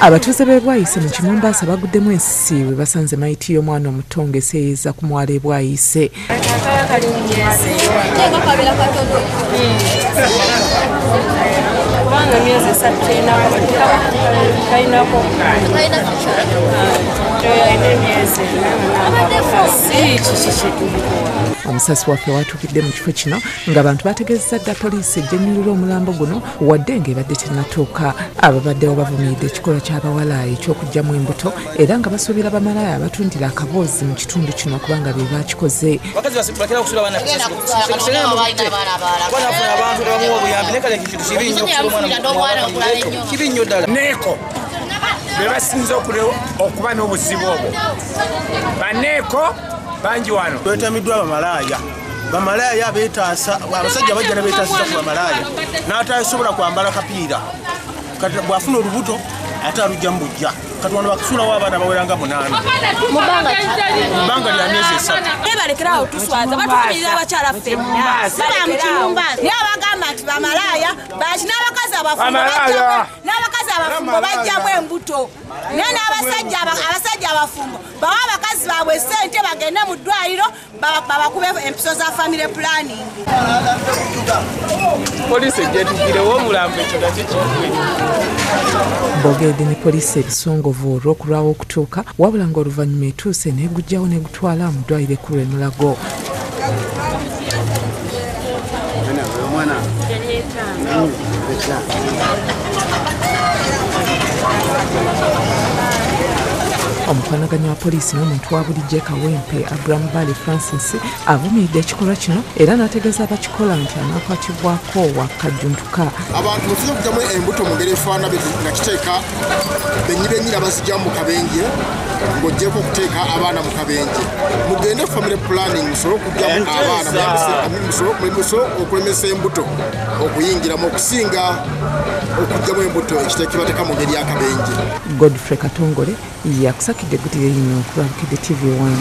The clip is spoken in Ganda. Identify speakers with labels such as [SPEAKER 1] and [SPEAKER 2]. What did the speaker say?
[SPEAKER 1] Abatuuze b'e Bwayise mu Kimombasa baguddemu ensisi we basanze mayiti y'omwana omuto ng'eseeyeeza ku mwala e Bwayise. Omusasi waffe watuukidde mu kifo kino ng'abantu bategeezezza dda poliisi ejjannyulira omulambo guno wadde ng'ebadde tennatuuka. Ababaddewo bavumiridde ekikolwa ky'abawala eky'okuggyamu embuto era nga basuubira bamalaaya abatundira akaboozi mu kitundu kino kubanga be baakikoze.
[SPEAKER 2] Neeko be basinze okuba n'obuzibu obwo. Baneeko bangi wano betamiddwa bamalaaya beetaasa, abasajja bajja ne beetaasiza ku bamalaaya n'atasobola kwambala kapiira kati bw'afuna olubuto ate alujja mu bujja. Kati wano bakusuulawo abaana baweranga 8 mu bbanga lya myezi 3.
[SPEAKER 3] Balekerawo tuswaza batuulira abakyala ffenna naye abagamba nti bamalaaya baki n'abakazi abafumbo bajjamu embuto naye n'abasajja abafumbo bawa abakazi baabwe ssente bagende mu ddwaliro babakube empiso za family planning.
[SPEAKER 2] Poliisi ejjetugirewo omulambo ekyo nakyo kikwe.
[SPEAKER 1] Bogedde ne poliisi ebisongovu olw'okulwawo okutuuka wabula ng'oluvannyuma etuuse n'eguggyawo n'egutwala mu ddwaliro ekkulu e Mulago. Omukwanaganya wa poliisi n'omuntu wa bulijjo Kawempe Abraham Bali Francis avumiridde ekikolwa kino era n'ategeeza abakikola nti anaakwatibwako wakajjuntuka.
[SPEAKER 4] Abantu bafuna okugyamu embuto mu ngeri efaanana nga kiteeka bennyini abazigyamu mu kabenje ng'oggyeko okuteeka abaana mu kabenje. Mugende family planning musobole okugyamu abaana musobole okulemesa embuto okuyingiramu okusinga okugyamu embuto ekiteekebwa teeka mu ngeri y'akabenje.
[SPEAKER 1] Godfrey Katongole yakusakidde eggulire lino ku Lwabukidde TV1.